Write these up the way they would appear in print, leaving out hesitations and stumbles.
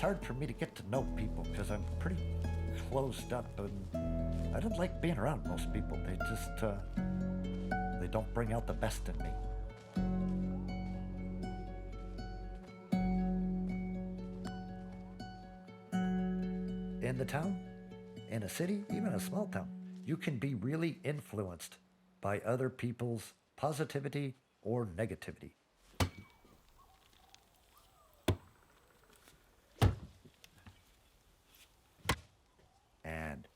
It's hard for me to get to know people because I'm pretty closed up, and I don't like being around most people. They just, they don't bring out the best in me. In the town, in a city, even a small town, you can be really influenced by other people's positivity or negativity. And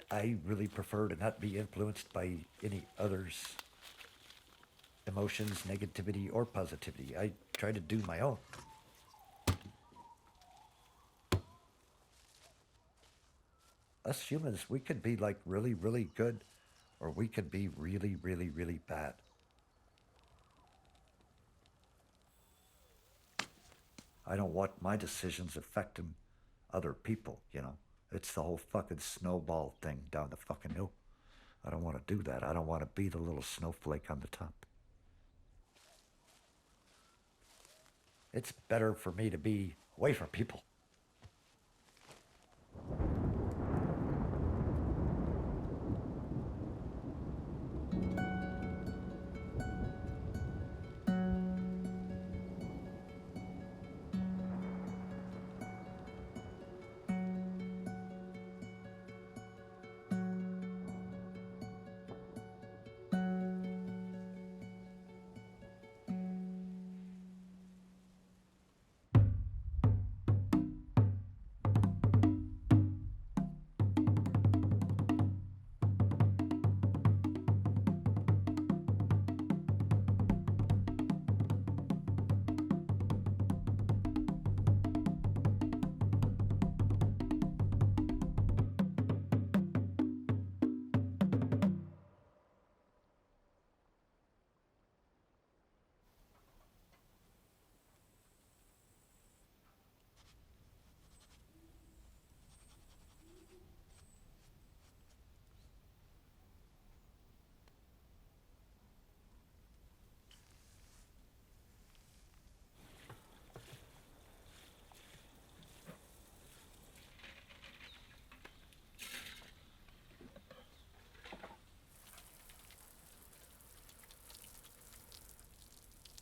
I really prefer to not be influenced by any others' emotions, negativity, or positivity. I try to do my own. Us humans, we could be like really, really good, or we could be really, really, really bad. I don't want my decisions affecting other people, you know. It's the whole fucking snowball thing down the fucking hill. I don't want to do that. I don't want to be the little snowflake on the top. It's better for me to be away from people.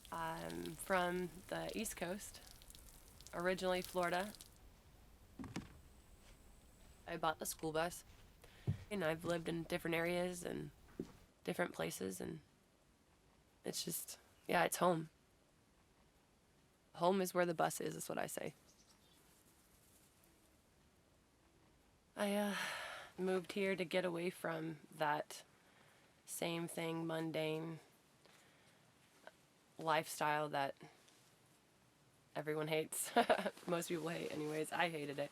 I'm from the East Coast, originally Florida. I bought a school bus, and I've lived in different areas and different places, and it's just, yeah, it's home. Home is where the bus is what I say. I moved here to get away from that same thing, mundane lifestyle that everyone hates. Most people hate anyways. I hated it.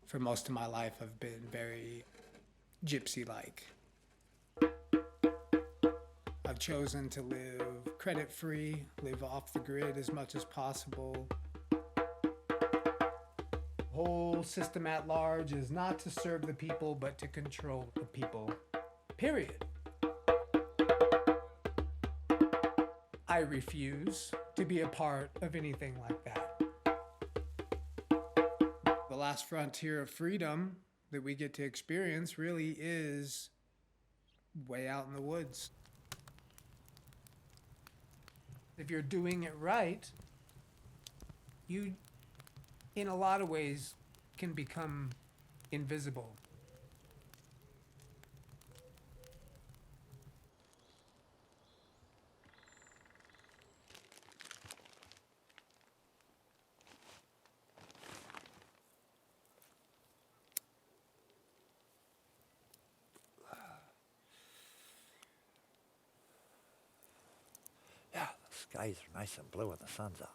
For most of my life, I've been very gypsy-like. I've chosen to live credit-free, live off the grid as much as possible. The whole system at large is not to serve the people, but to control the people. Period. I refuse to be a part of anything like that. The last frontier of freedom that we get to experience really is way out in the woods. If you're doing it right, you, in a lot of ways, can become invisible. Yeah, the skies are nice and blue and the sun's out.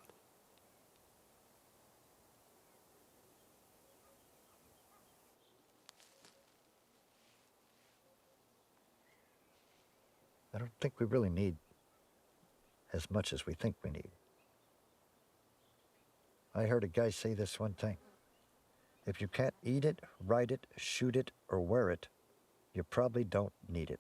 I don't think we really need as much as we think we need. I heard a guy say this one time. If you can't eat it, ride it, shoot it, or wear it, you probably don't need it.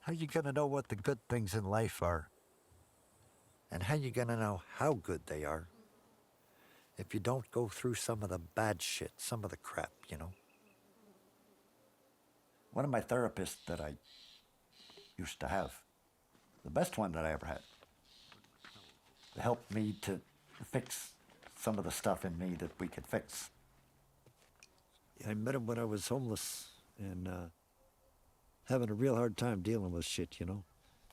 How you gonna know what the good things in life are? And how you gonna know how good they are if you don't go through some of the bad shit, some of the crap, you know? One of my therapists that I used to have, the best one that I ever had, helped me to fix some of the stuff in me that we could fix. I met him when I was homeless and having a real hard time dealing with shit, you know?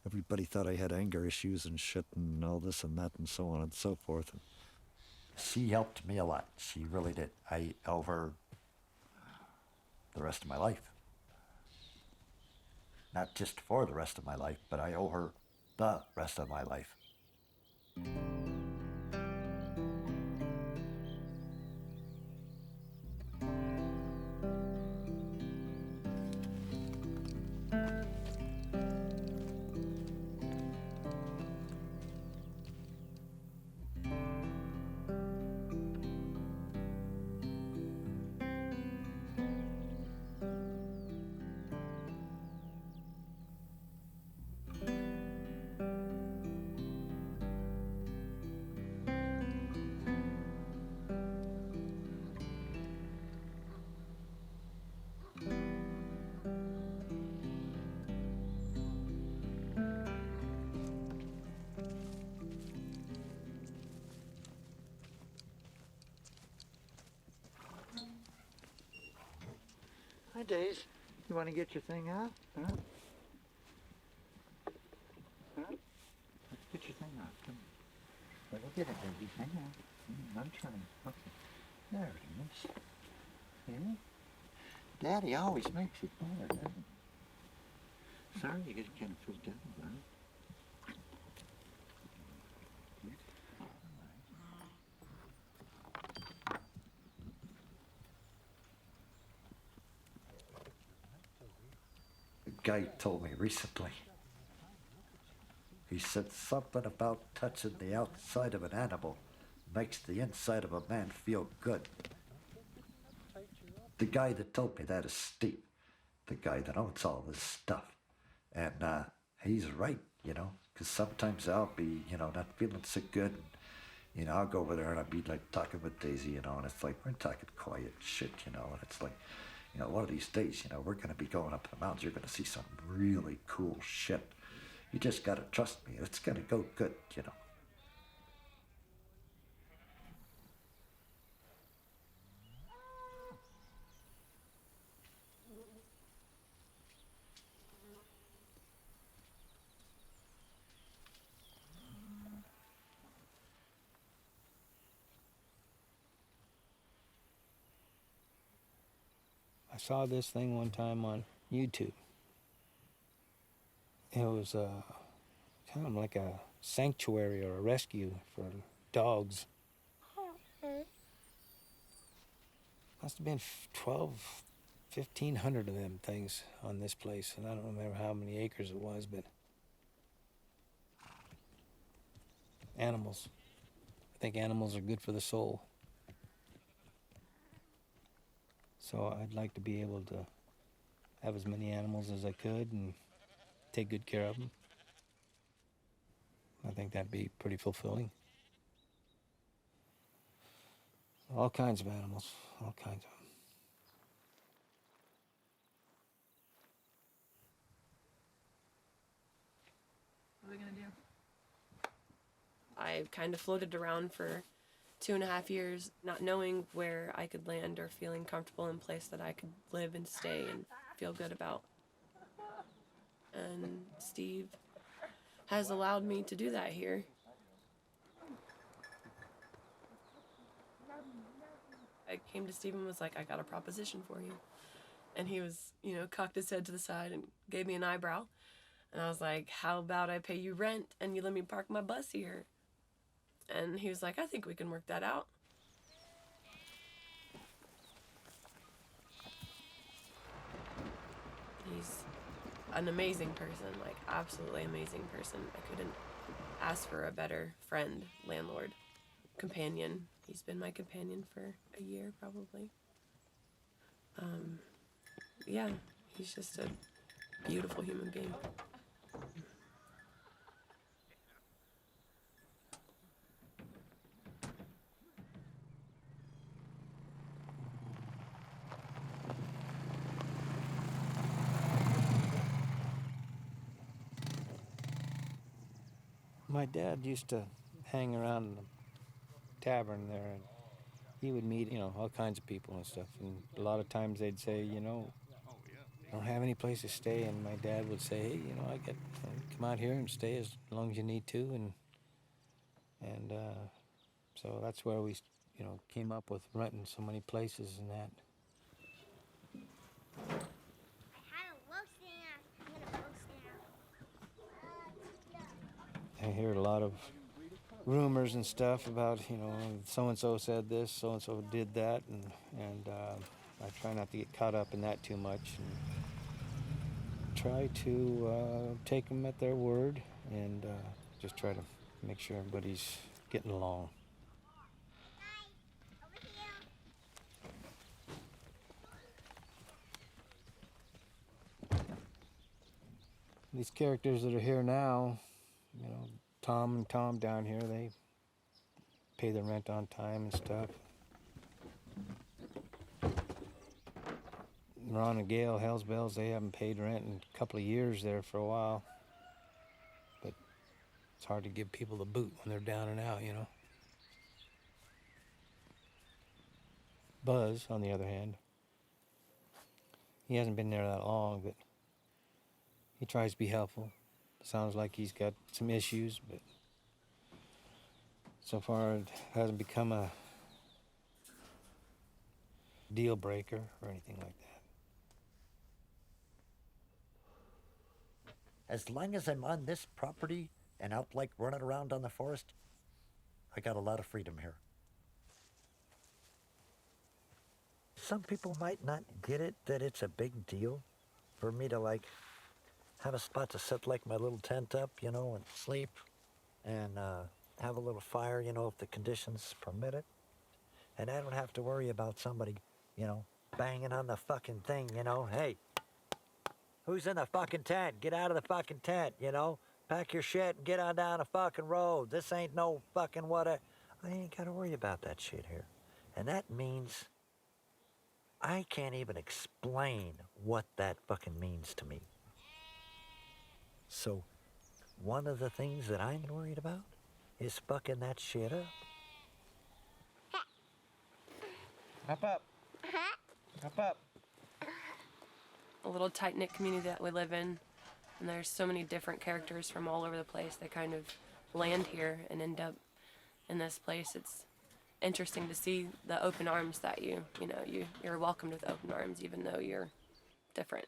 Everybody thought I had anger issues and shit and all this and that and so on and so forth. She helped me a lot. She really did. I owe her the rest of my life. Not just for the rest of my life, but I owe her the rest of my life. Hi, Days. You want to get your thing out? Huh? Huh? Let's get your thing out. Come on. Well, get it, baby. Hang on. I'm trying. Okay. There it is. Yeah? Daddy always makes it better, doesn't he? Sorry you get kind of freaked out about it. A guy told me recently. He said something about touching the outside of an animal makes the inside of a man feel good. The guy that told me that is Steve, the guy that owns all this stuff. And he's right, you know, because sometimes I'll be, you know, not feeling so good. And, you know, I'll go over there and I'll be like talking with Daisy, you know, and it's like, we're talking quiet shit, you know, and it's like, you know, one of these days, you know, we're going to be going up the mountains. You're going to see some really cool shit. You just got to trust me. It's going to go good, you know. I saw this thing one time on YouTube. It was kind of like a sanctuary or a rescue for dogs. Must have been 1,500 of them things on this place, and I don't remember how many acres it was, but animals. I think animals are good for the soul. So I'd like to be able to have as many animals as I could and take good care of them. I think that'd be pretty fulfilling. All kinds of animals, all kinds of them. What are we gonna do? I kind of floated around for 2.5 years, not knowing where I could land or feeling comfortable in a place that I could live and stay and feel good about. And Steve has allowed me to do that here. I came to Steve and was like, I got a proposition for you. And he was, you know, cocked his head to the side and gave me an eyebrow. And I was like, how about I pay you rent and you let me park my bus here? And he was like, I think we can work that out. He's an amazing person, like absolutely amazing person. I couldn't ask for a better friend, landlord, companion. He's been my companion for a year probably. Yeah, he's just a beautiful human being. My dad used to hang around in the tavern there, and he would meet, all kinds of people and stuff. And a lot of times they'd say, I don't have any place to stay. And my dad would say, hey, come out here and stay as long as you need to. And so that's where we, came up with renting so many places and that. I hear a lot of rumors and stuff about, so-and-so said this, so-and-so did that, and I try not to get caught up in that too much, and try to take them at their word, and just try to make sure everybody's getting along. These characters that are here now, Tom and Tom down here, they pay their rent on time and stuff. Ron and Gale, Hell's Bells, they haven't paid rent in a couple of years there for a while. But it's hard to give people the boot when they're down and out, Buzz, on the other hand, he hasn't been there that long, but he tries to be helpful. Sounds like he's got some issues, but so far it hasn't become a deal breaker or anything like that. As long as I'm on this property and out like running around on the forest, I got a lot of freedom here. Some people might not get it that it's a big deal for me to like have a spot to set like my little tent up, and sleep, and have a little fire, if the conditions permit it. And I don't have to worry about somebody, banging on the fucking thing, hey, who's in the fucking tent? Get out of the fucking tent, pack your shit and get on down the fucking road. This ain't no fucking I ain't gotta worry about that shit here. And that means I can't even explain what that fucking means to me. So, one of the things that I'm worried about is fucking that shit up. Hop up. Hop up. A little tight-knit community that we live in, and there's so many different characters from all over the place that kind of land here and end up in this place. It's interesting to see the open arms that you're welcomed with open arms even though you're different,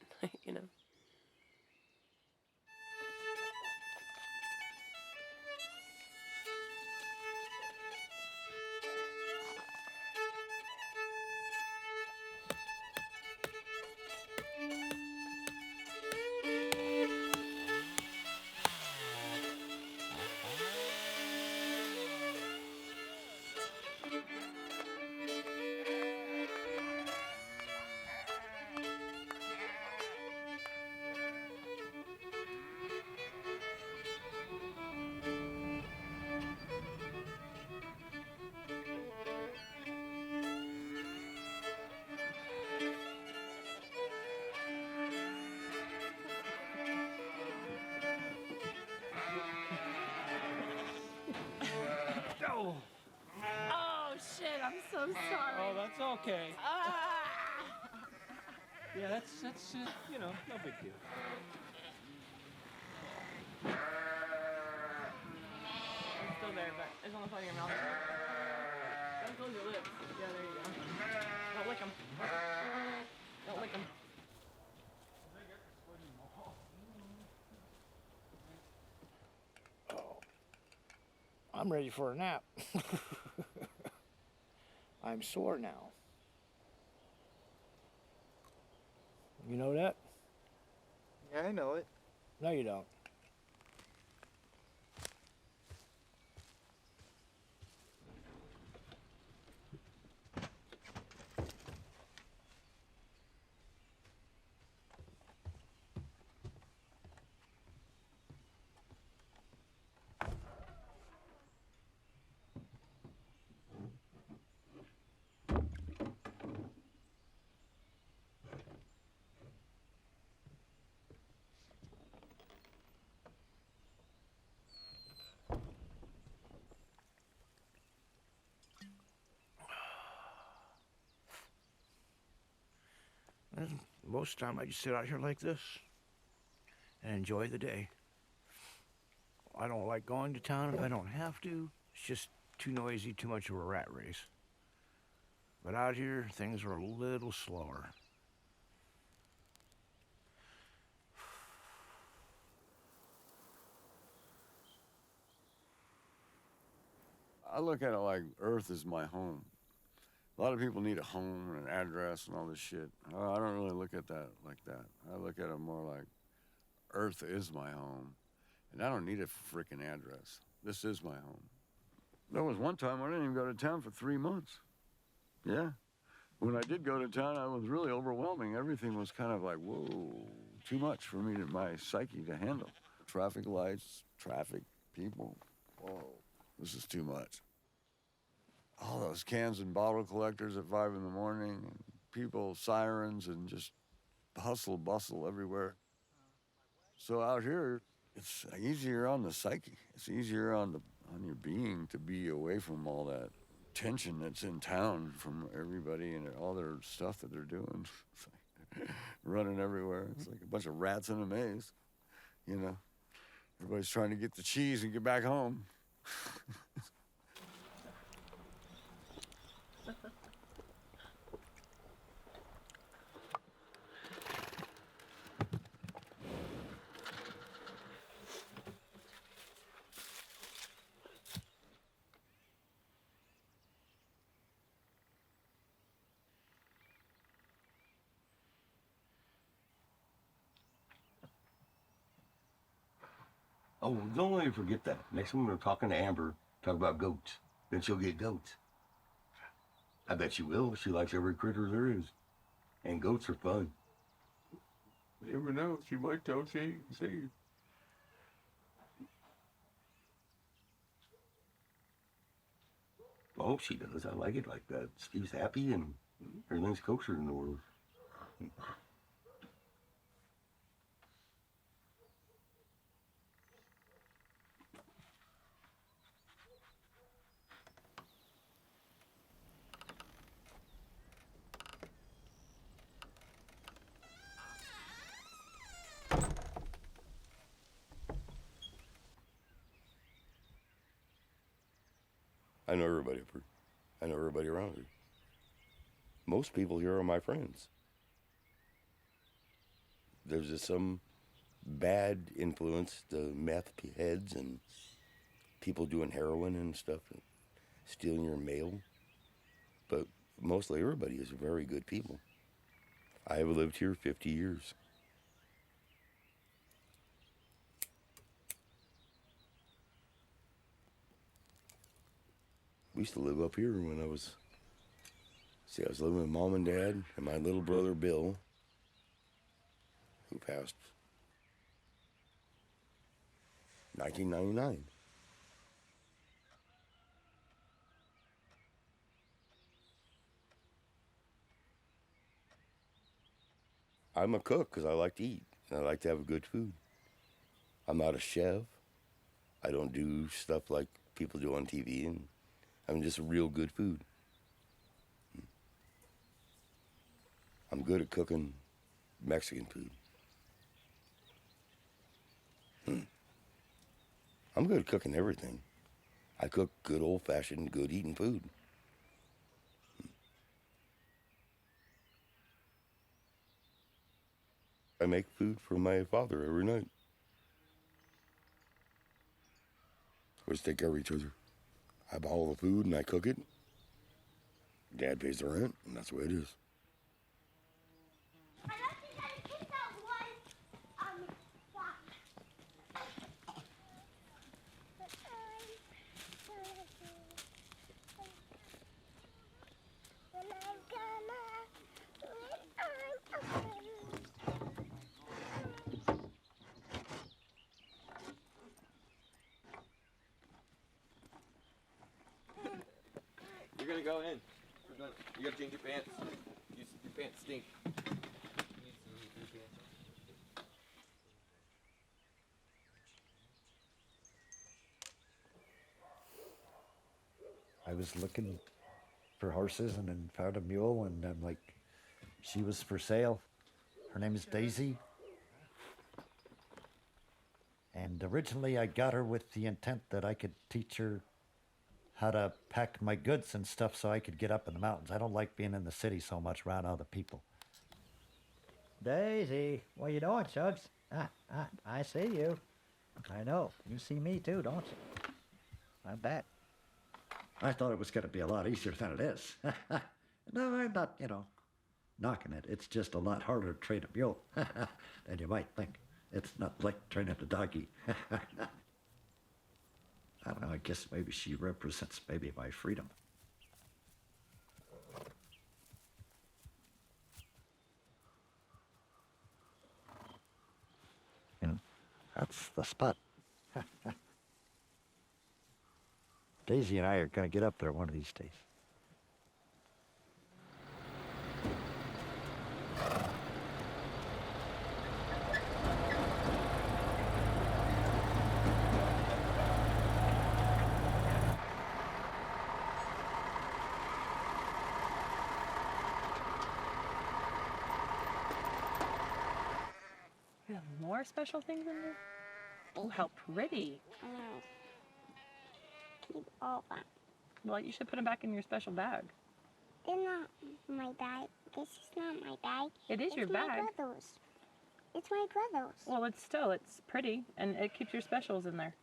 Oh shit, I'm so sorry. Oh, that's okay. Yeah, that's no big deal. It's still there, but it's on the side of your mouth. Don't close your lips. Yeah, there you go. Don't lick them. Don't lick them. I'm ready for a nap. I'm sore now. You know that? Yeah, I know it. No, you don't. And most of the time I just sit out here like this and enjoy the day. I don't like going to town if I don't have to. It's just too noisy, too much of a rat race. But out here, things are a little slower. I look at it like Earth is my home. A lot of people need a home and an address and all this shit. I don't really look at that like that. I look at it more like Earth is my home, and I don't need a freaking address. This is my home. There was one time I didn't even go to town for 3 months. Yeah. When I did go to town, I was really overwhelming. Everything was kind of like, whoa, too much for me, my psyche to handle. Traffic lights, traffic, people, whoa, this is too much. All those cans and bottle collectors at 5 in the morning, and people, sirens, and just hustle, bustle everywhere. So out here, it's easier on the psyche. It's easier on your being to be away from all that tension that's in town from everybody and all their stuff that they're doing. It's like running everywhere. It's like a bunch of rats in a maze, you know. Everybody's trying to get the cheese and get back home. Oh, don't let me forget that. Next time we're talking to Amber, talk about goats. Then she'll get goats. I bet she will. She likes every critter there is. And goats are fun. You never know. She might tell see. I hope she does. I like it like that. Steve's happy and everything's kosher in the world. I know everybody up here. I know everybody around here. Most people here are my friends. There's just some bad influence, the meth heads and people doing heroin and stuff, and stealing your mail. But mostly everybody is very good people. I have lived here 50 years. We used to live up here when I was living with Mom and Dad and my little brother Bill, who passed 1999. I'm a cook because I like to eat and I like to have good food. I'm not a chef. I don't do stuff like people do on TV, and I'm just real good food. I'm good at cooking Mexican food. I'm good at cooking everything. I cook good old-fashioned, good eating food. I make food for my father every night. We just take care of each other. I buy all the food and I cook it. Dad pays the rent, and that's the way it is. I don't think I can take that one go in. We're done. You gotta change your pants. Your pants stink. You need some new pants. I was looking for horses and then found a mule, and I'm like, she was for sale. Her name is Daisy. And originally I got her with the intent that I could teach her how to pack my goods and stuff so I could get up in the mountains. I don't like being in the city so much around other people. Daisy, what you doing, Chugs? I see you. I know. You see me too, don't you? I bet. I thought it was going to be a lot easier than it is. No, I'm not, knocking it. It's just a lot harder to train a mule than you might think. It's not like training a doggy. I don't know, I guess maybe she represents maybe my freedom. That's the spot. Daisy and I are going to get up there one of these days. You have more special things in there? Oh, how pretty. Keep all that. Well, you should put them back in your special bag. They're not my bag. This is not my bag. It is your bag. It's my brother's. It's my brother's. Well, it's pretty, and it keeps your specials in there.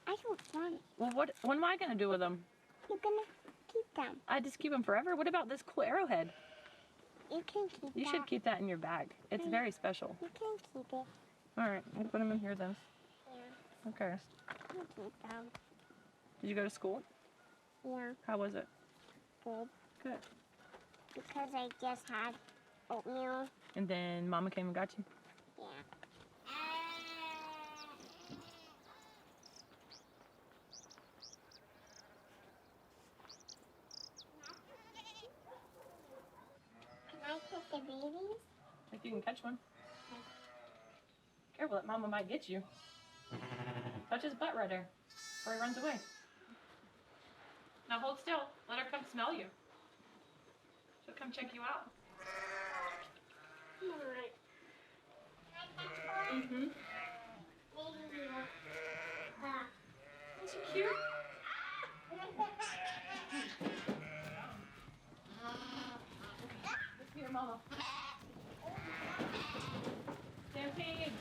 I don't want it. Well, what am I going to do with them? You're gonna keep them. I just keep them forever. What about this cool arrowhead? You can keep You that. should keep that in your bag. It's very special. You can keep it. All right, I'll put them in here then. Yeah. Okay. You can keep them. Did you go to school? Yeah. How was it? Good. Good. Because I just had oatmeal. And then Mama came and got you? Yeah. Can I put the babies? If you can catch one. Careful, that Mama might get you. Touch his butt right there before he runs away. Now hold still. Let her come smell you. She'll come check you out. Come on. Mm-hmm. Maybe you will. Isn't she cute? Look here, Mama. Stampede.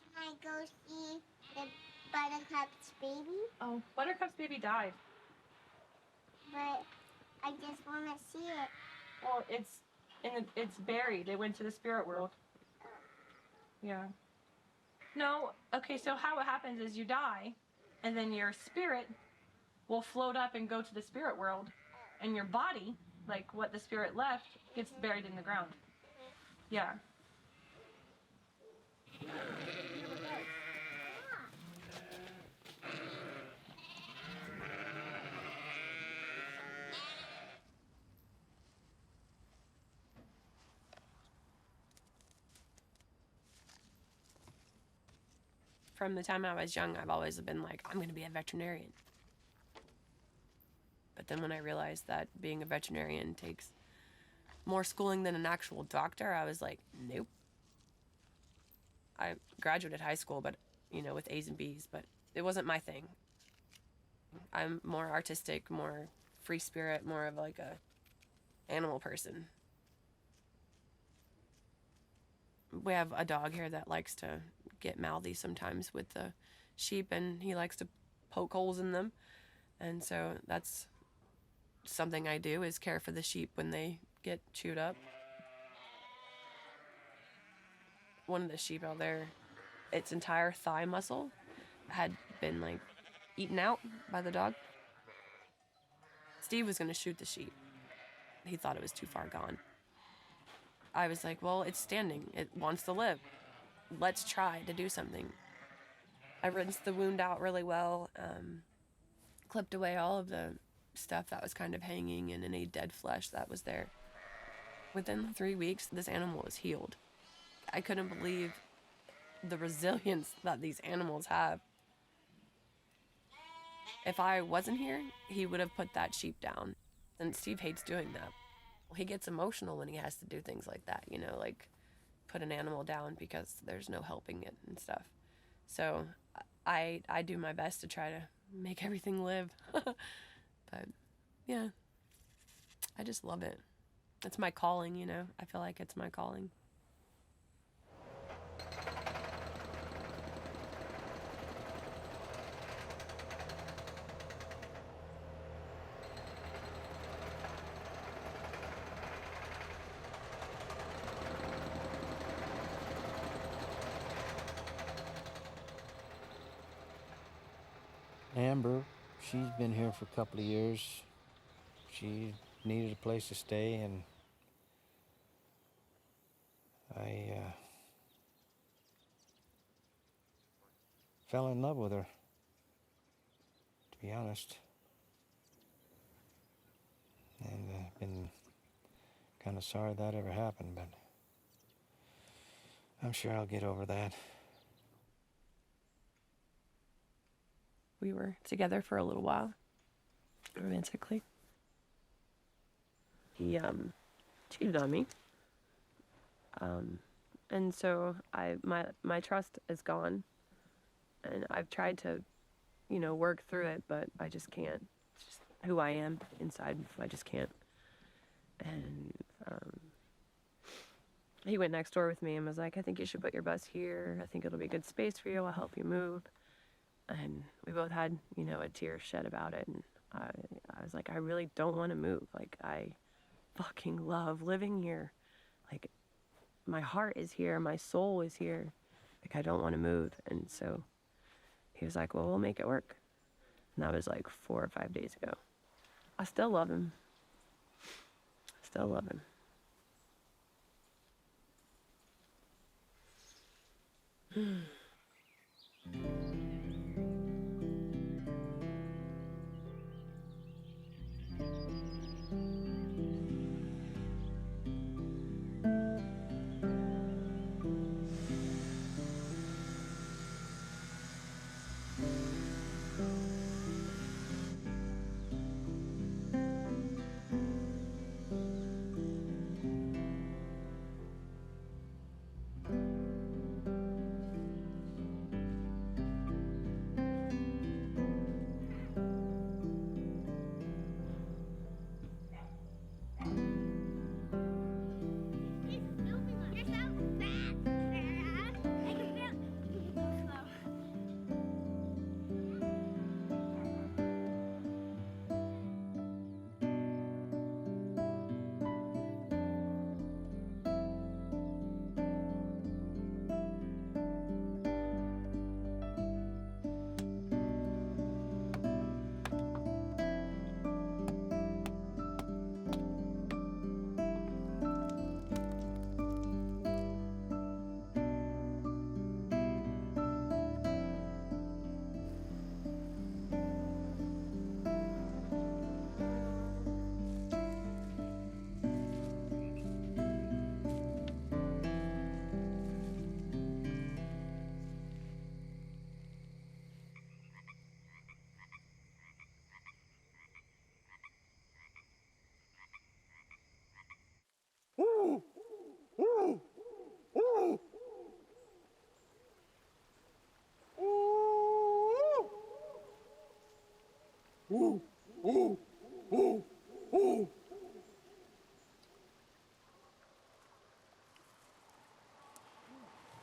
Can I go see the Buttercup's baby? Oh, Buttercup's baby died. But I just want to see it. Well, it's buried. It went to the spirit world. Yeah. No, okay, so how it happens is you die, and then your spirit will float up and go to the spirit world, and your body, like what the spirit left, gets buried in the ground. Yeah. From the time I was young, I've always been like, I'm going to be a veterinarian. But then when I realized that being a veterinarian takes more schooling than an actual doctor, I was like, nope. I graduated high school, but, with A's and B's, but it wasn't my thing. I'm more artistic, more free spirit, more of like a animal person. We have a dog here that likes to get mouthy sometimes with the sheep, and he likes to poke holes in them. And so that's something I do, is care for the sheep when they get chewed up. One of the sheep out there, its entire thigh muscle had been like eaten out by the dog. Steve was going to shoot the sheep. He thought it was too far gone. I was like, well, it's standing. It wants to live. Let's try to do something. I rinsed the wound out really well. clipped away all of the stuff that was kind of hanging and any dead flesh that was there. Within 3 weeks, this animal was healed. I couldn't believe the resilience that these animals have. If I wasn't here, he would have put that sheep down. And Steve hates doing that. He gets emotional when he has to do things like that, you know, like put an animal down because there's no helping it and stuff. So I do my best to try to make everything live. But yeah, I just love it. It's my calling, you know. I feel like it's my calling. Amber, she's been here for a couple of years. She needed a place to stay, and I fell in love with her, to be honest. And I've been kind of sorry that ever happened, but I'm sure I'll get over that. We were together for a little while, romantically. He cheated on me. And so my trust is gone. And I've tried to, you know, work through it, but I just can't. It's just who I am inside. I just can't. And he went next door with me and was like, I think you should put your bus here. I think it'll be a good space for you. I'll help you move. And we both had, you know, a tear shed about it. And I was like, I really don't want to move. Like, I fucking love living here. Like, my heart is here. My soul is here. Like, I don't want to move. And so he was like, well, we'll make it work. And that was like 4 or 5 days ago. I still love him. Still love him.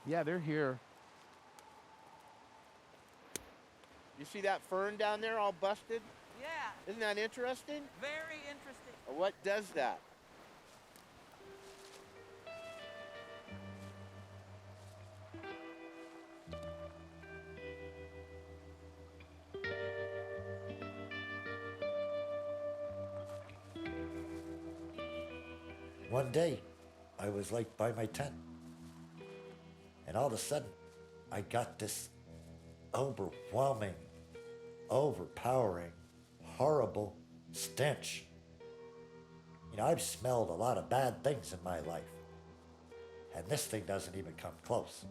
Yeah, they're here. You see that fern down there all busted? Yeah. Isn't that interesting? Very interesting. What does that? One day, I was like by my tent, and all of a sudden, I got this overwhelming, overpowering horrible stench. You know, I've smelled a lot of bad things in my life, and this thing doesn't even come close.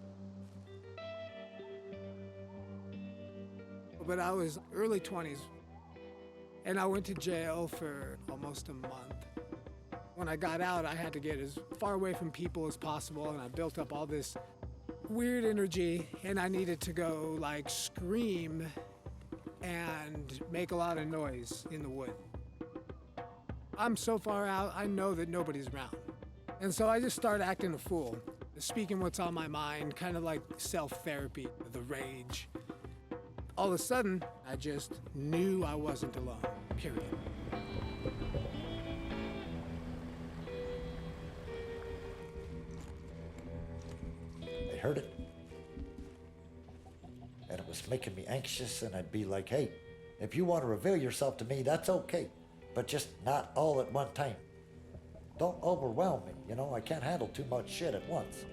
But I was early 20s, and I went to jail for almost a month. When I got out, I had to get as far away from people as possible, and I built up all this weird energy, and I needed to go like scream and make a lot of noise in the wood. I'm so far out, I know that nobody's around. And so I just started acting a fool, speaking what's on my mind, kind of like self-therapy, the rage. All of a sudden, I just knew I wasn't alone, period. I heard it, and it was making me anxious, and I'd be like, hey, if you want to reveal yourself to me, that's okay, but just not all at one time. Don't overwhelm me, you know, I can't handle too much shit at once.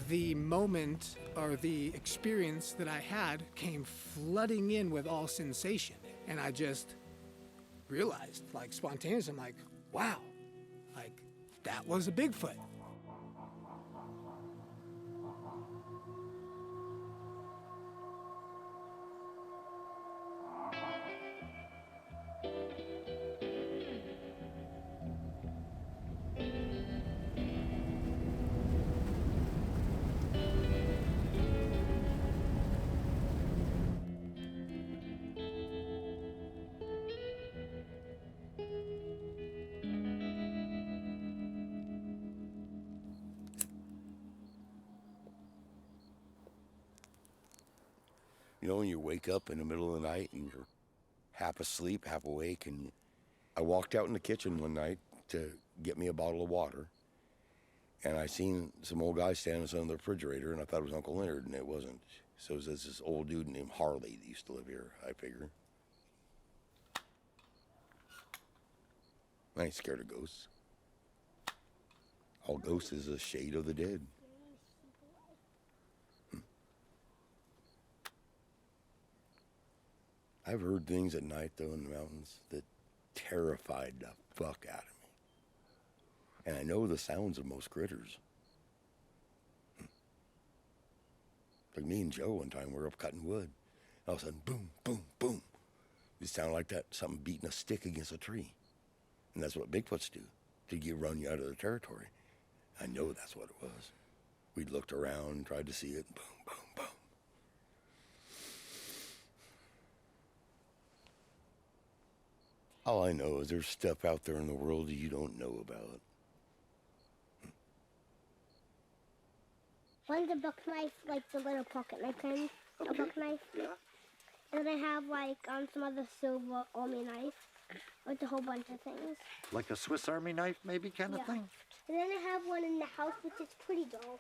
The moment or the experience that I had came flooding in with all sensation, and I just realized, like spontaneously, I'm like, wow, like that was a Bigfoot. You know, when you wake up in the middle of the night and you're half asleep, half awake, and I walked out in the kitchen one night to get me a bottle of water, and I seen some old guy standing in the refrigerator, and I thought it was Uncle Leonard, and it wasn't. So it was this old dude named Harley that used to live here, I figure. I ain't scared of ghosts. All ghosts is a shade of the dead. I've heard things at night, though, in the mountains that terrified the fuck out of me. And I know the sounds of most critters. Like me and Joe one time, we were up cutting wood. All of a sudden, boom, boom, boom. It sounded like that, something beating a stick against a tree. And that's what Bigfoots do, to run you out of their territory. I know that's what it was. We looked around, tried to see it, boom, boom, boom. All I know is there's stuff out there in the world you don't know about. One's a buck knife, like the little pocket knife kind, a buck knife. Yeah. And then I have like some other silver army knife with a whole bunch of things. Like a Swiss Army knife, maybe, kind of thing? And then I have one in the house, which is pretty dull.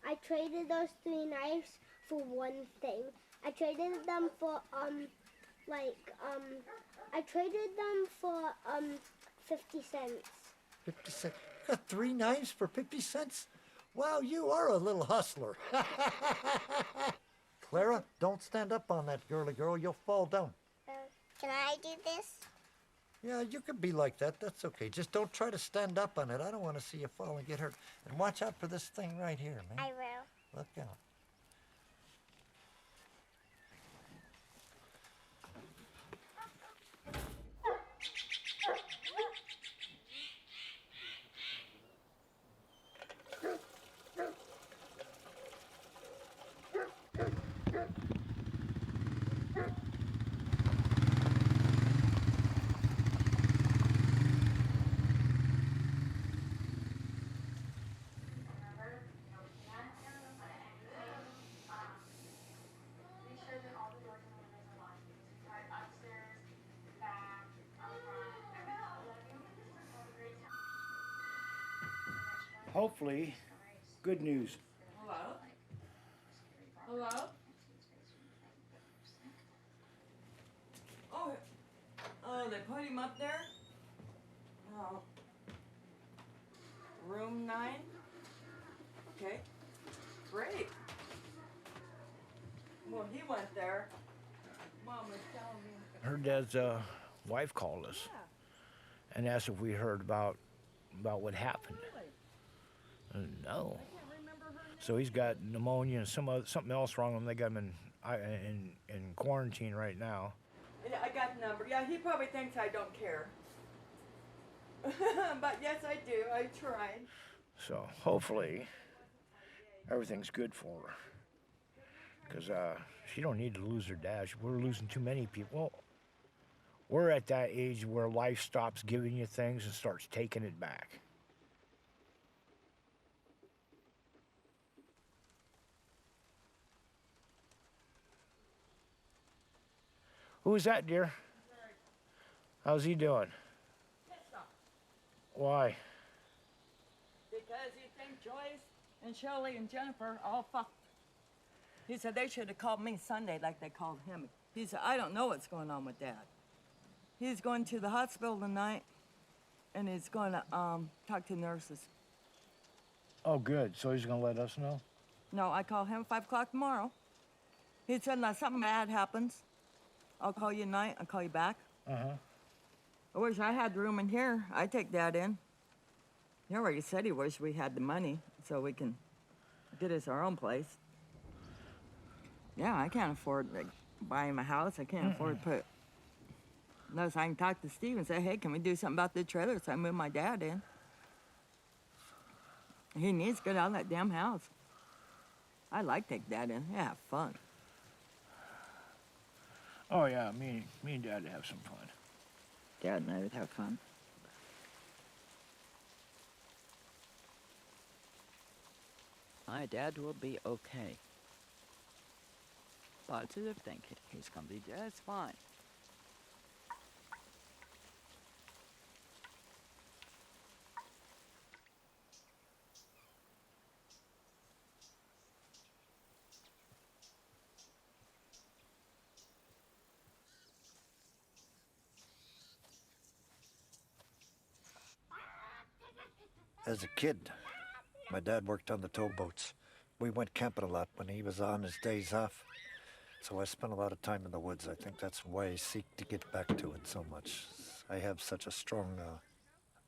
I traded those 3 knives for one thing. I traded them for, I traded them for, 50 cents. 50 cents? You got 3 knives for 50 cents? Wow, you are a little hustler. Clara, don't stand up on that girly girl. You'll fall down. Can I do this? Yeah, you can be like that. That's okay. Just don't try to stand up on it. I don't want to see you fall and get hurt. And watch out for this thing right here, man. I will. Look out. Hopefully, good news. Hello? Hello? Oh, they put him up there? Oh. Room 9? Okay. Great. Well, Well, he went there. Mom was telling me. Her dad's wife called us and asked if we heard about what happened. No. So he's got pneumonia and something else wrong with him. They got him in quarantine right now. Yeah, I got the number. Yeah, he probably thinks I don't care. But yes, I do. I tried. So hopefully everything's good for her. Because she don't need to lose her dad. We're losing too many people. We're at that age where life stops giving you things and starts taking it back. Who is that, dear? How's he doing? Why? Because he thinks Joyce and Shirley and Jennifer all fucked. He said they should have called me Sunday like they called him. He said, I don't know what's going on with Dad. He's going to the hospital tonight, and he's going to talk to nurses. Oh, good. So he's going to let us know? No, I call him 5 o'clock tomorrow. He said, unless something bad happens, I'll call you tonight. I'll call you back. Uh-huh. I wish I had room in here. I'd take Dad in. He already said he wished we had the money so we can get us our own place. Yeah, I can't afford like buying a house. I can't afford to put. Unless I can talk to Steve and say, hey, can we do something about the trailer so I move my dad in? He needs to get out of that damn house. I like to take Dad in. Yeah, have fun. Oh, yeah, me and Dad have some fun. Dad and I would have fun. My dad will be okay. Positive thinking. He's gonna be just fine. As a kid, my dad worked on the towboats. We went camping a lot when he was on his days off. So I spent a lot of time in the woods. I think that's why I seek to get back to it so much. I have such a strong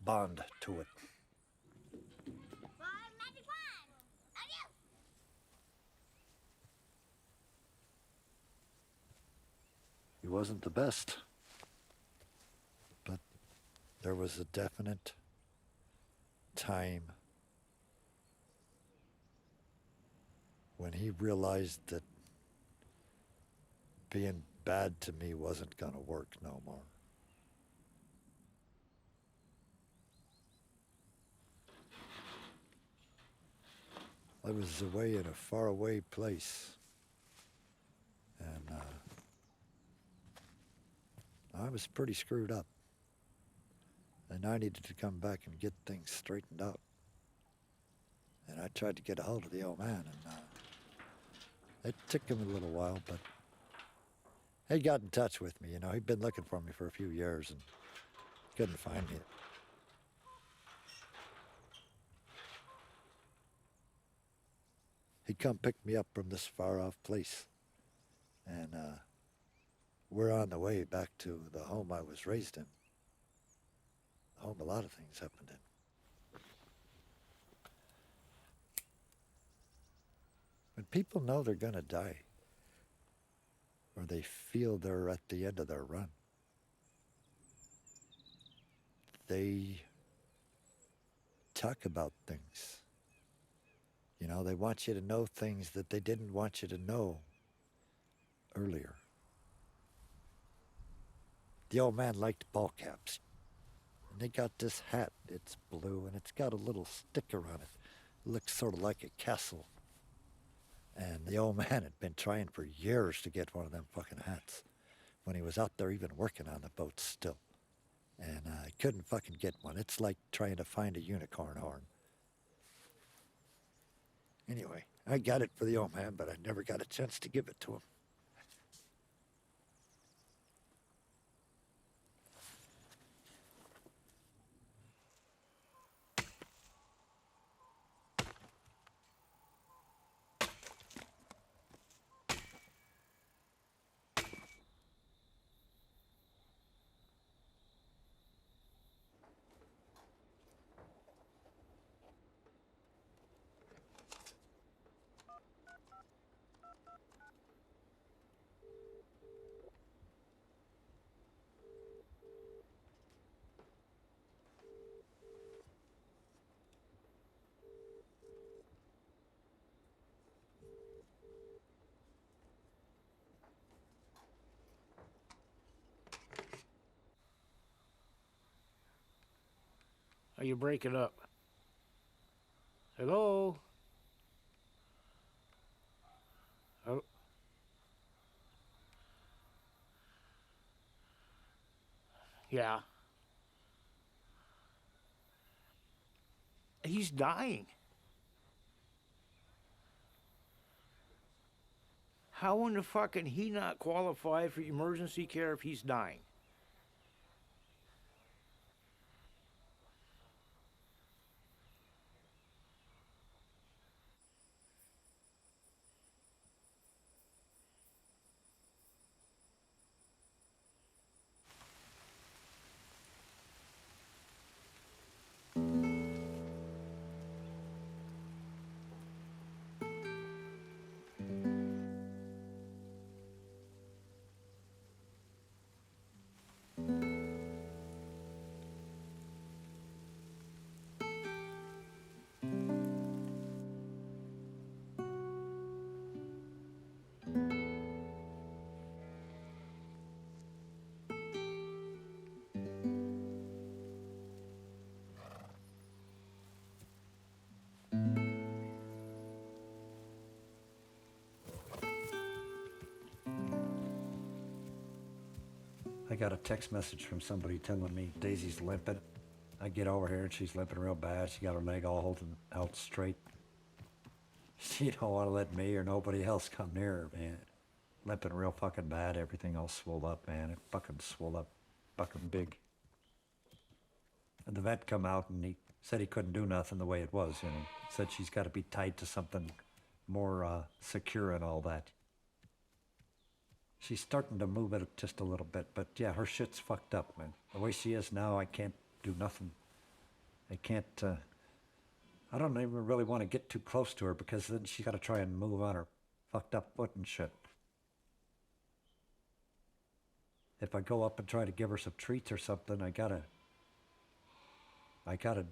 bond to it. He wasn't the best, but there was a definite time when he realized that being bad to me wasn't gonna work no more. I was away in a faraway place, and I was pretty screwed up, and I needed to come back and get things straightened out. And I tried to get a hold of the old man, and it took him a little while, but he got in touch with me. You know, he'd been looking for me for a few years and couldn't find me. He come pick me up from this far-off place, and we're on the way back to the home I was raised in. The home a lot of things happened in. When people know they're gonna die, or they feel they're at the end of their run, they talk about things. You know, they want you to know things that they didn't want you to know earlier. The old man liked ball caps. And they got this hat, it's blue, and it's got a little sticker on it. It looks sort of like a castle. And the old man had been trying for years to get one of them fucking hats when he was out there even working on the boat still. And I couldn't fucking get one. It's like trying to find a unicorn horn. Anyway, I got it for the old man, but I never got a chance to give it to him. Are you breaking up? Hello? Oh. Yeah. He's dying. How in the fuck can he not qualify for emergency care if he's dying? I got a text message from somebody telling me Daisy's limping. I get over here and she's limping real bad. She got her leg all holding out straight. She don't want to let me or nobody else come near her, man. Limping real fucking bad. Everything all swole up, man. It fucking swole up, fucking big. And the vet come out and he said he couldn't do nothing the way it was, you know. Said she's got to be tied to something more secure and all that. She's starting to move it just a little bit, but yeah, her shit's fucked up, man. The way she is now, I can't do nothing. I can't, I don't even really want to get too close to her because then she's got to try and move on her fucked up foot and shit. If I go up and try to give her some treats or something, I gotta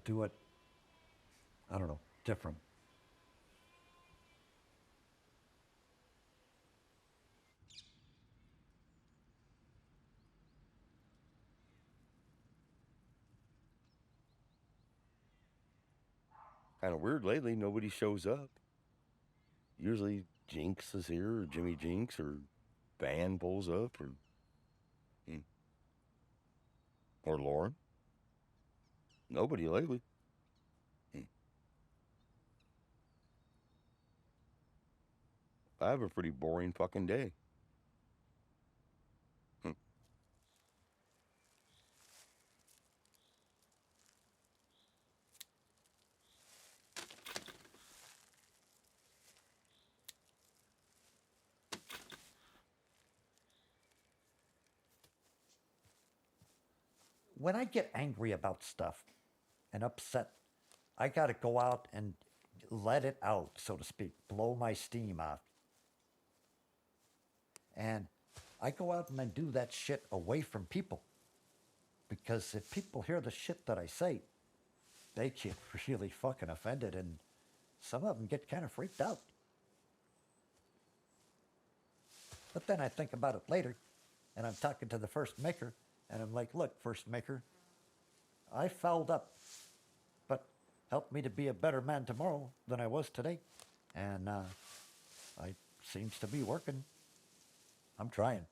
do it, I don't know, different. Kind of weird lately, nobody shows up. Usually Jinx is here, or Jimmy Jinx, or Van pulls up, or Lauren. Nobody lately. I have a pretty boring fucking day. When I get angry about stuff and upset, I gotta go out and let it out, so to speak, blow my steam out. And I go out and I do that shit away from people. Because if people hear the shit that I say, they get really fucking offended and some of them get kind of freaked out. But then I think about it later and I'm talking to the first maker and I'm like, look, first maker, I fouled up, but help me to be a better man tomorrow than I was today. And it seems to be working. I'm trying.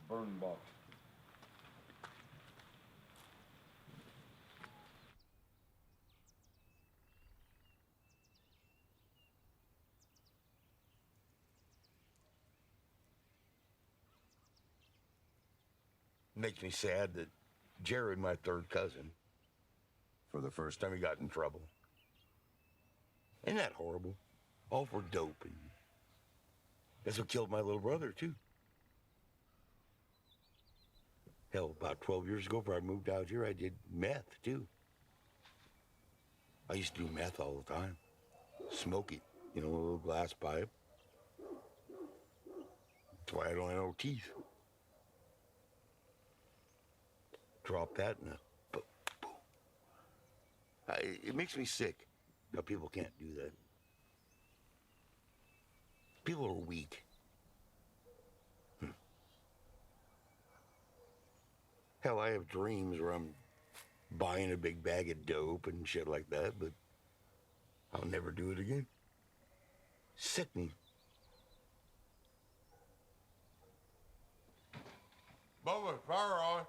Burn box. Makes me sad that Jared, my third cousin, for the first time he got in trouble. Isn't that horrible? All for dope. And that's what killed my little brother, too. Hell, about 12 years ago, before I moved out here, I did meth, too. I used to do meth all the time. Smoke it, you know, a little glass pipe. That's why I don't have no teeth. Drop that and boom. It makes me sick how people can't do that. People are weak. Hell, I have dreams where I'm buying a big bag of dope and shit like that, but I'll never do it again. Sickening. Bubba, fire on.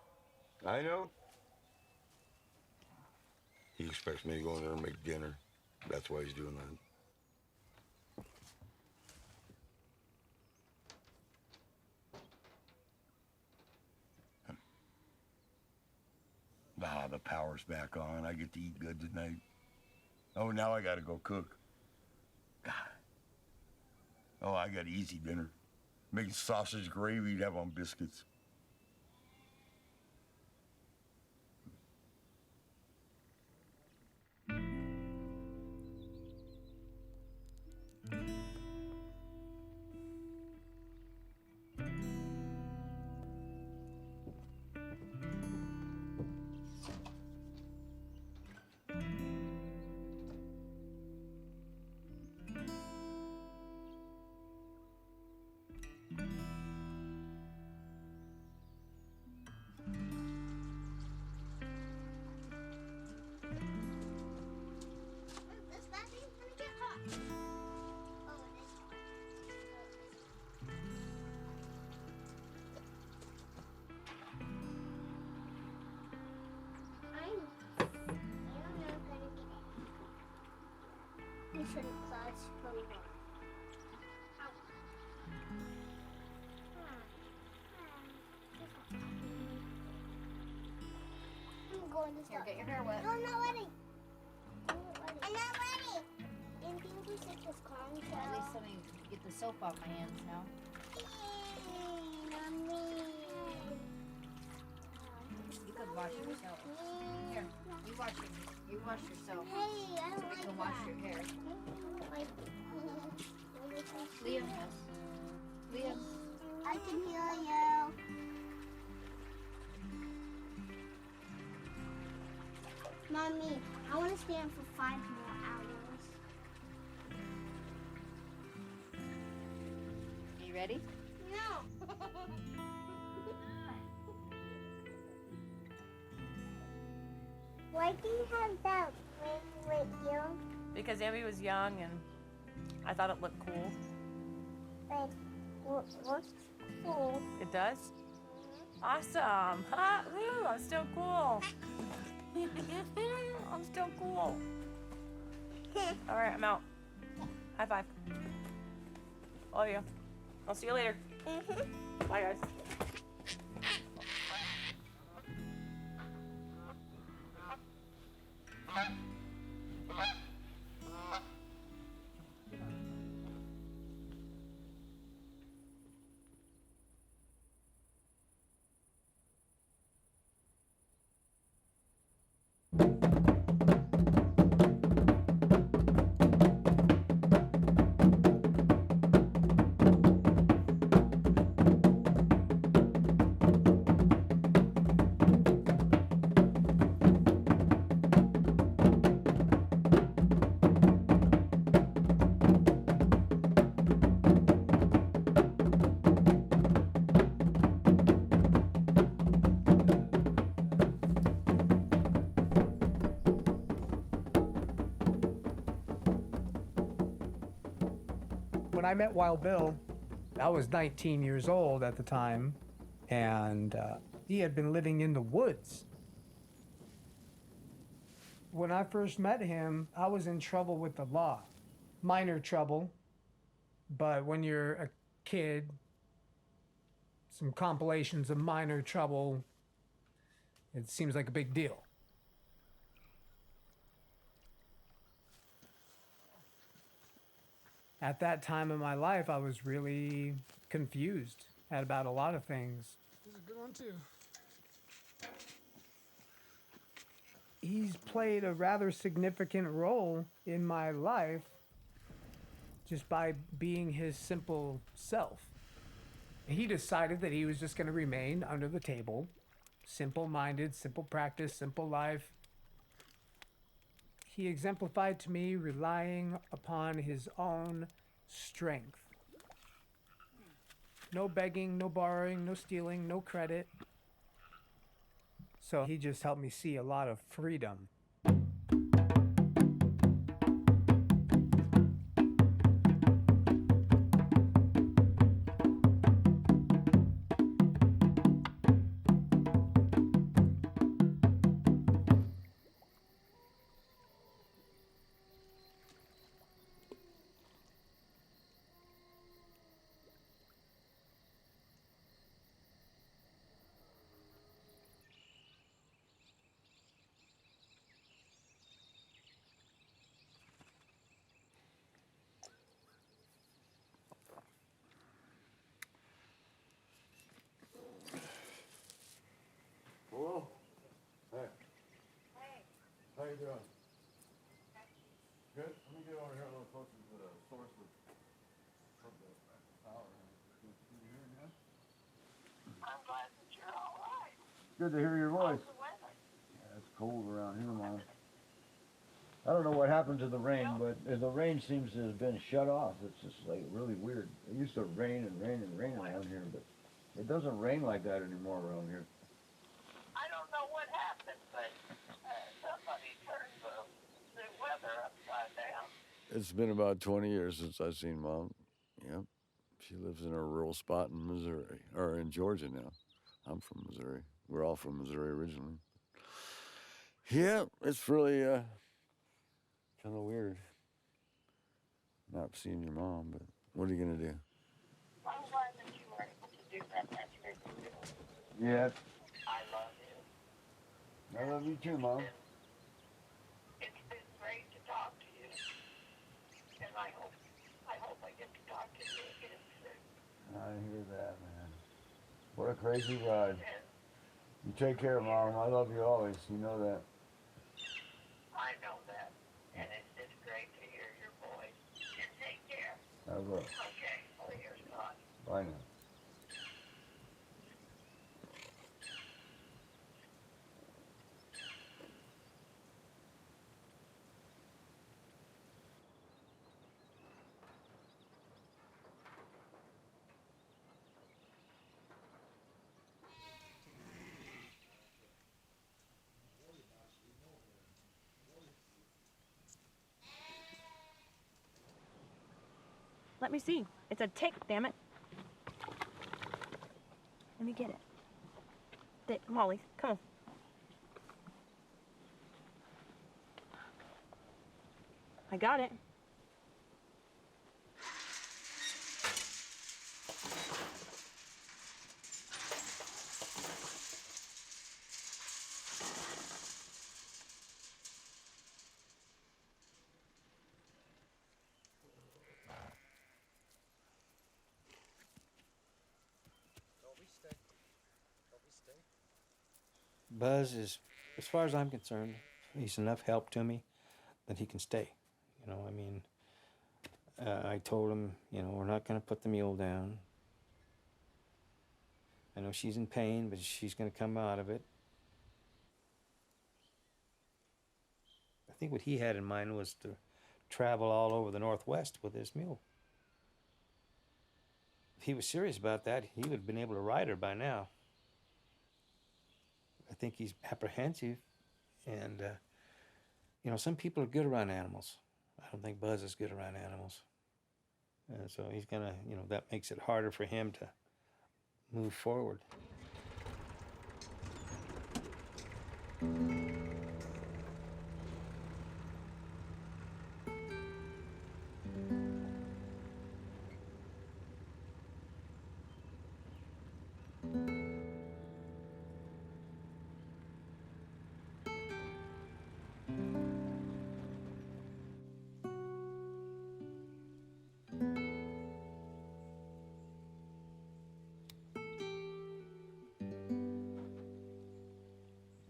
I know. He expects me to go in there and make dinner. That's why he's doing that. Ah, the power's back on. I get to eat good tonight. Oh, now I gotta go cook. God. Oh, I got easy dinner. Making sausage gravy to have on biscuits. This battery's gonna get hot. Oh, it is hot. I'm not gonna get it. You shouldn't close for me. I'm going to start. Here, get your hair wet. No, I'm not ready. I'm not ready. And people who take this calm Well, at least let me get the soap off my hands now. Mommy. You could wash yourself. Here, you wash yourself. Hey, I don't You like can wash that. your hair. Like, Liam, yes. Liam. I can hear you. Mommy, I want to stand for 5 more hours. Are you ready? No. Why do you have that ring with you? Because Ambi was young and I thought it looked cool. Like, what's cool? It does? Awesome. Ha! Woo! I'm still cool. I'm still cool. All right, I'm out. High five. Love you. I'll see you later. Bye, guys. When I met Wild Bill, I was 19 years old at the time, and he had been living in the woods. When I first met him, I was in trouble with the law. Minor trouble, but when you're a kid, some compilations of minor trouble, it seems like a big deal. At that time in my life, I was really confused about a lot of things. This is a good one, too. He's played a rather significant role in my life just by being his simple self. He decided that he was just going to remain under the table, simple-minded, simple practice, simple life. He exemplified to me relying upon his own strength. No begging, no borrowing, no stealing, no credit. So he just helped me see a lot of freedom. Hello? Hey. How you doing? Good? Let me get over here a little closer to the source of the power. Can you hear me now? I'm glad that you're all right. Good to hear your voice. How's the weather? Yeah, it's cold around here, Mom. I don't know what happened to the rain, but the rain seems to have been shut off. It's just like really weird. It used to rain and rain and rain around here, but it doesn't rain like that anymore around here. I don't know what happened, but somebody turned the weather upside down. It's been about 20 years since I've seen Mom. Yep. She lives in a rural spot in Missouri, or in Georgia now. I'm from Missouri. We're all from Missouri originally. Yeah, it's really kind of weird not seeing your mom, but what are you going to do? I'm glad that you were able to do that. That's very good. Yeah. I love you. I love you too, Mom. It's been great to talk to you. And I hope I get to talk to you again soon. I hear that, man. What a crazy ride. You take care, Mom. I love you always. You know that. I know that. And it's just great to hear your voice. And take care. I will. Okay. Well, here's God. Bye now. Let me see. It's a tick, damn it. Let me get it. Molly, come on. I got it. Buzz is, as far as I'm concerned, he's enough help to me that he can stay. You know, I mean, I told him, you know, we're not going to put the mule down. I know she's in pain, but she's going to come out of it. I think what he had in mind was to travel all over the Northwest with his mule. If he was serious about that, he would have been able to ride her by now. I think he's apprehensive, and you know, some people are good around animals. I don't think Buzz is good around animals, and so he's gonna, you know, that makes it harder for him to move forward.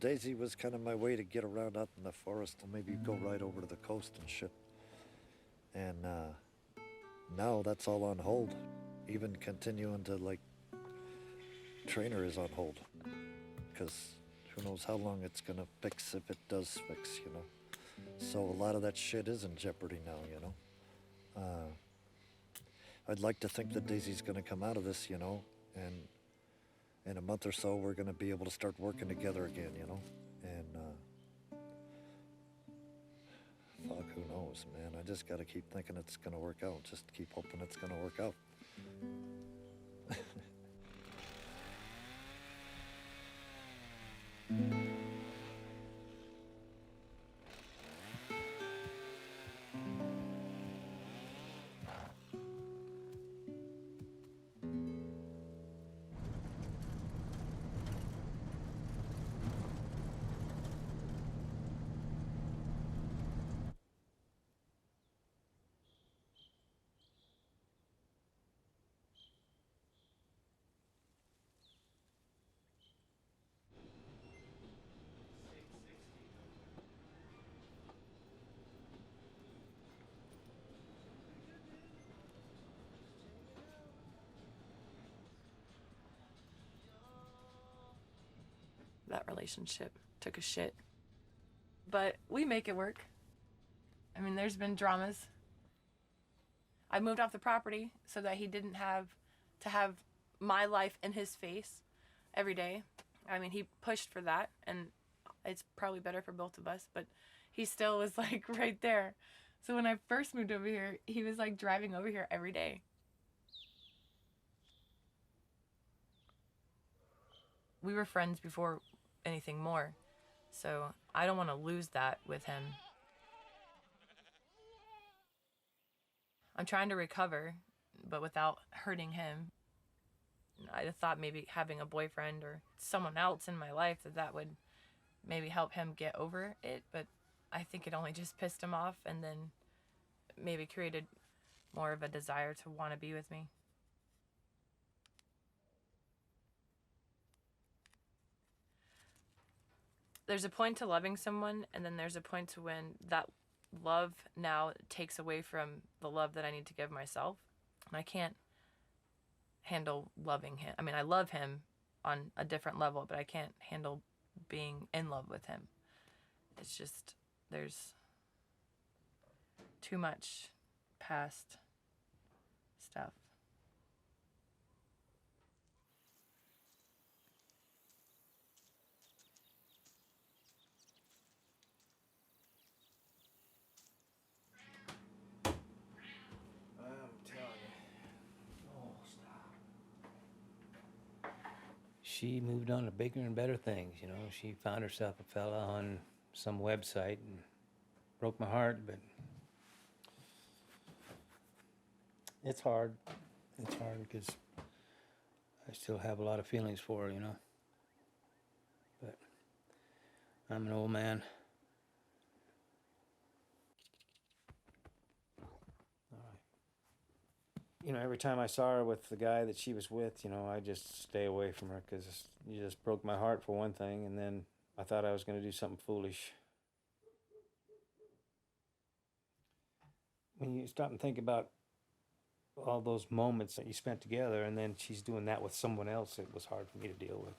Daisy was kind of my way to get around out in the forest, and maybe go right over to the coast and shit. And now that's all on hold. Even continuing to, like, trainer is on hold. Because who knows how long it's gonna fix, if it does fix, you know. So a lot of that shit is in jeopardy now, you know. I'd like to think that Daisy's gonna come out of this, you know, and in a month or so we're gonna be able to start working together again, you know. And fuck, who knows, man. I just gotta keep thinking it's gonna work out. Just keep hoping it's gonna work out. That relationship took a shit. But we make it work. I mean, there's been dramas. I moved off the property so that he didn't have to have my life in his face every day. I mean, he pushed for that, and it's probably better for both of us, but he still was, like, right there. So when I first moved over here, he was, like, driving over here every day. We were friends before anything more, so I don't want to lose that with him. I'm trying to recover, but without hurting him. I thought maybe having a boyfriend or someone else in my life that would maybe help him get over it, but I think it only just pissed him off and then maybe created more of a desire to want to be with me. There's a point to loving someone, and then there's a point to when that love now takes away from the love that I need to give myself. And I can't handle loving him. I mean, I love him on a different level, but I can't handle being in love with him. It's just, there's too much past stuff. She moved on to bigger and better things, you know. She found herself a fella on some website and broke my heart, but it's hard. It's hard because I still have a lot of feelings for her, you know. But I'm an old man. You know, every time I saw her with the guy that she was with, you know, I just stay away from her because you just broke my heart for one thing, and then I thought I was going to do something foolish. When you stop and think about all those moments that you spent together, and then she's doing that with someone else, it was hard for me to deal with.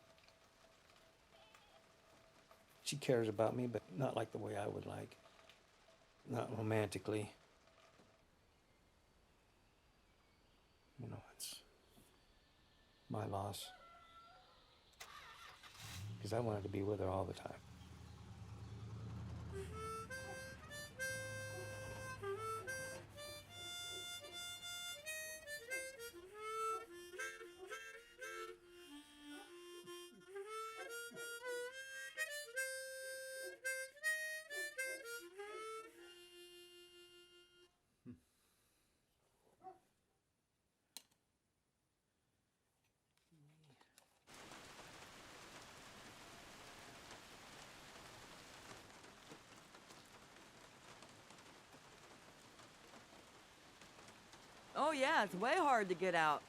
She cares about me, but not like the way I would like. Not romantically. You know, it's my loss. Because I wanted to be with her all the time. Oh yeah, it's way hard to get out.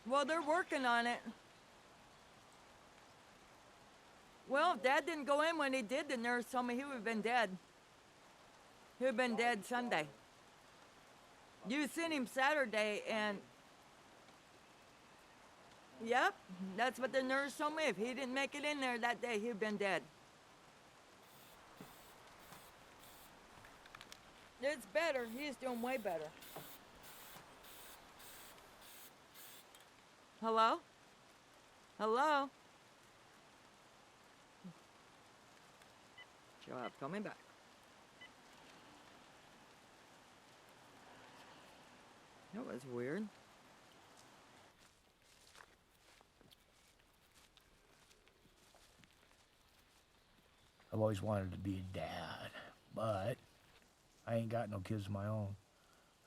Well, they're working on it. Well, if Dad didn't go in when he did, the nurse told me he would have been dead. He would have been dead Sunday. You seen him Saturday, and yep, that's what the nurse told me. If he didn't make it in there that day, he'd been dead. It's better. He's doing way better. Hello? Hello? Job, call me back. That was weird. I've always wanted to be a dad, but I ain't got no kids of my own.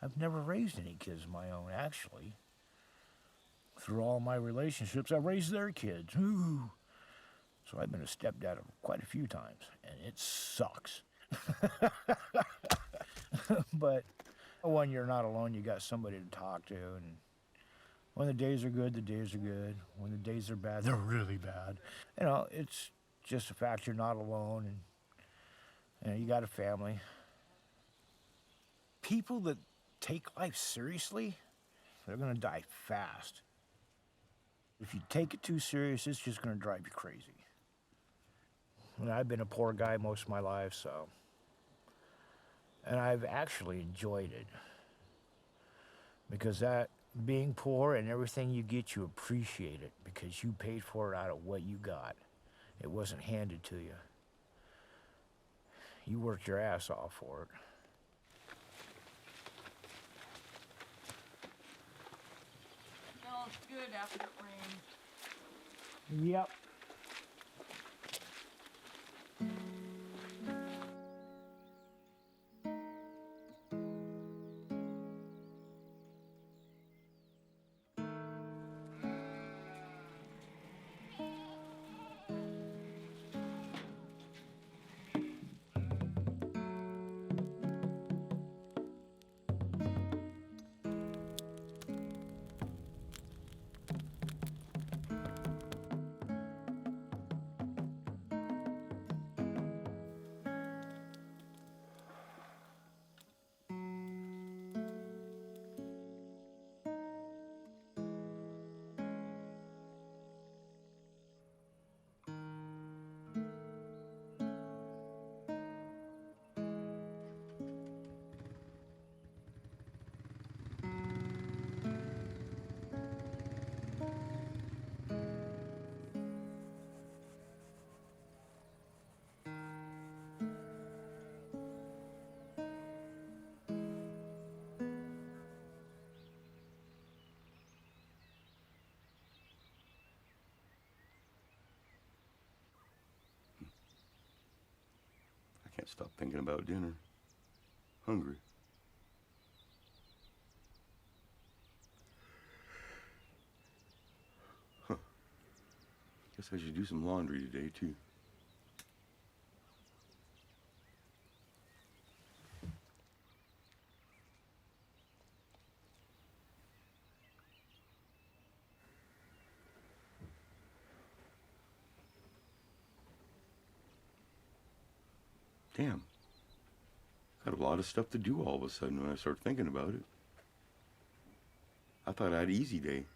I've never raised any kids of my own, actually. Through all my relationships, I've raised their kids. Ooh. So I've been a stepdad quite a few times, and it sucks. But when you're not alone, you got somebody to talk to, and when the days are good, the days are good. When the days are bad, they're really bad. You know, it's just the fact you're not alone, and you know, you got a family. People that take life seriously, they're gonna die fast. If you take it too serious, it's just gonna drive you crazy. And I've been a poor guy most of my life, so. And I've actually enjoyed it. Because that, being poor and everything you get, you appreciate it because you paid for it out of what you got. It wasn't handed to you. You worked your ass off for it. Smells good after it rains. Yep. I can't stop thinking about dinner. Hungry. Huh. Guess I should do some laundry today, too. Damn. Got a lot of stuff to do all of a sudden when I start thinking about it. I thought I had an easy day.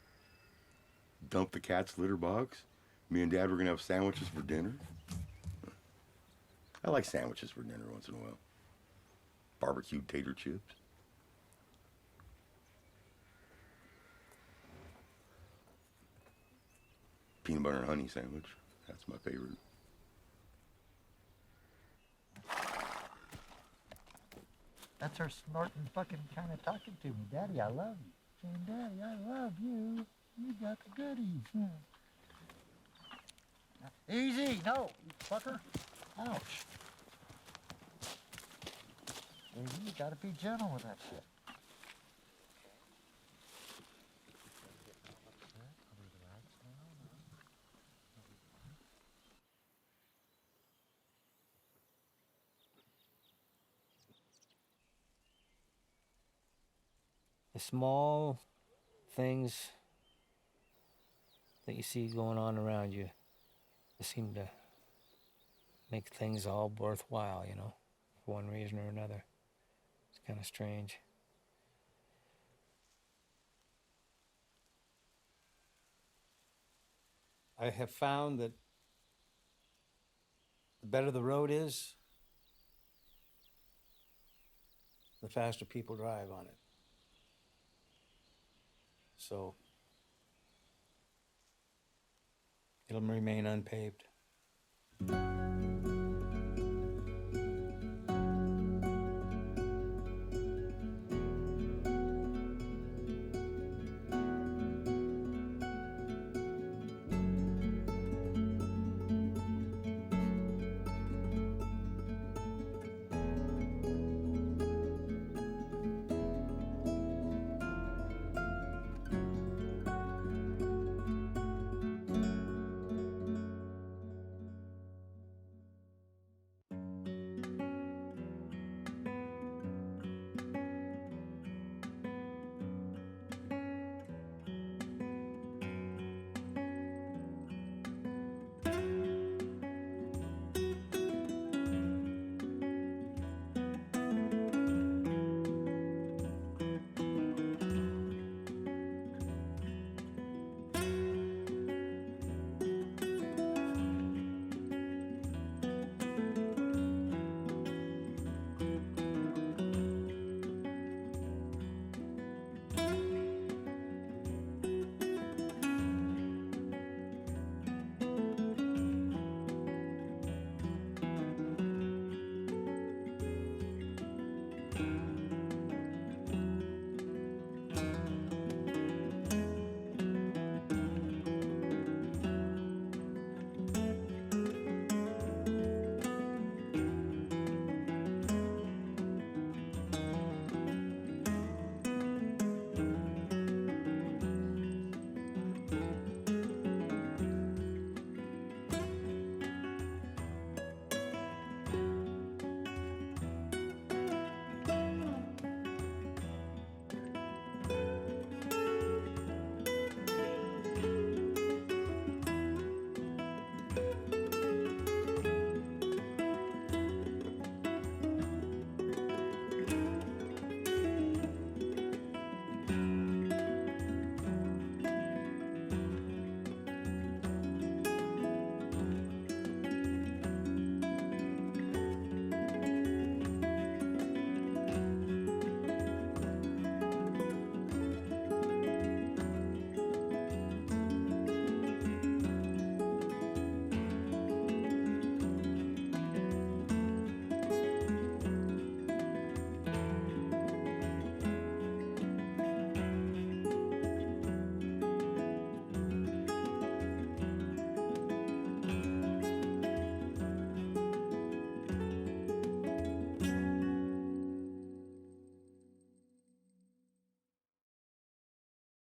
Dump the cat's litter box. Me and Dad were gonna have sandwiches for dinner. I like sandwiches for dinner once in a while. Barbecued tater chips. Peanut butter and honey sandwich. That's my favorite. That's her snorting, fucking kind of talking to me. Daddy, I love you. Saying, Daddy, I love you. You got the goodies. Easy, no, you fucker. Ouch. Baby, you gotta be gentle with that shit. The small things that you see going on around you seem to make things all worthwhile, you know, for one reason or another. It's kind of strange. I have found that the better the road is, the faster people drive on it. So it'll remain unpaved.